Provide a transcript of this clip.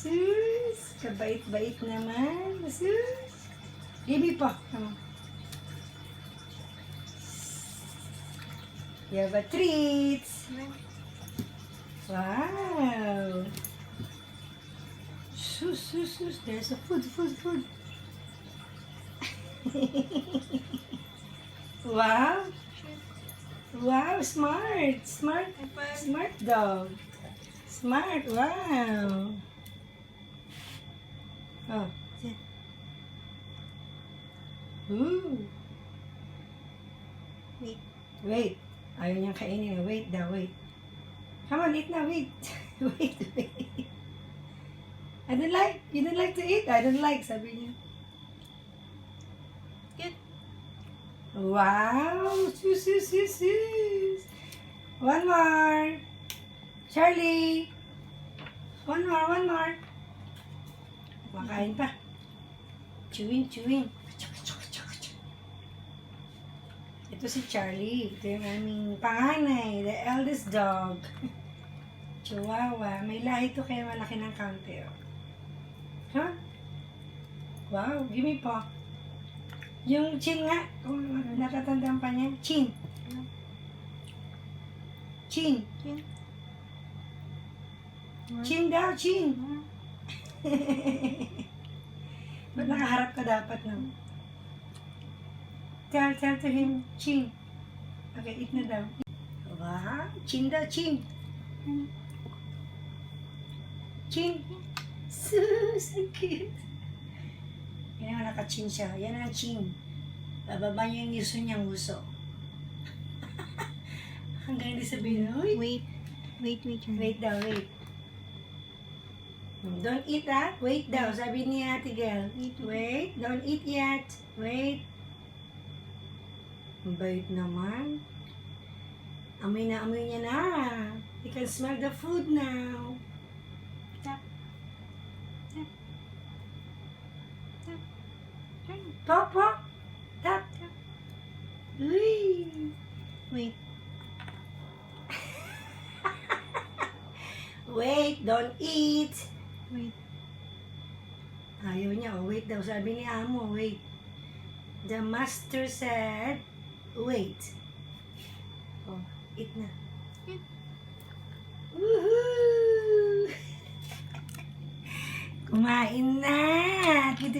Sus, kabait-bait naman. Sus. Give pa. Come on. You have a treat. Wow. Sus. There's a food. Wow. Wow, smart dog. Smart, wow. Oh, sit. Ooh. Wait. Ayaw niyang kainin. Wait daw, wait. Come on, eat na, wait. wait. You don't like to eat? I don't like, sabi niya. Good. Wow! Sus. One more. Charlie. One more. Makain pa. Chewing. Ito si Charlie. Ito yung aming panganay. The eldest dog. Chihuahua. May lahi ito kaya malaki ng kaunti. Huh? Wow, give me pa. Yung chin nga. Kung natatandaan pa niya. Chin. Chin daw, chin. Ba't nakaharap ka dapat, no? Tell to him, chin. Okay, eat na daw. Wow, chin daw, chin. Chin. So cute. Yan ang naka-chin siya. Yan ang chin. Bababa niya yung niyang uso. Hanggang hindi sabihin, uy. Wait. Wait daw, wait. Don't eat that. Wait daw, sabi ni Ate Girl. Wait, don't eat yet. Wait. Bait naman. Amoy niya na. You can smell the food now. Tap. Pop. Tap. Uy. Wait. Wait, don't eat. Wait. Ayaw niya. Oh, wait daw. Sabi ni Amo, wait. The master said, wait. Oh, eat na. Eat. Woohoo! Kumain na! Kiti.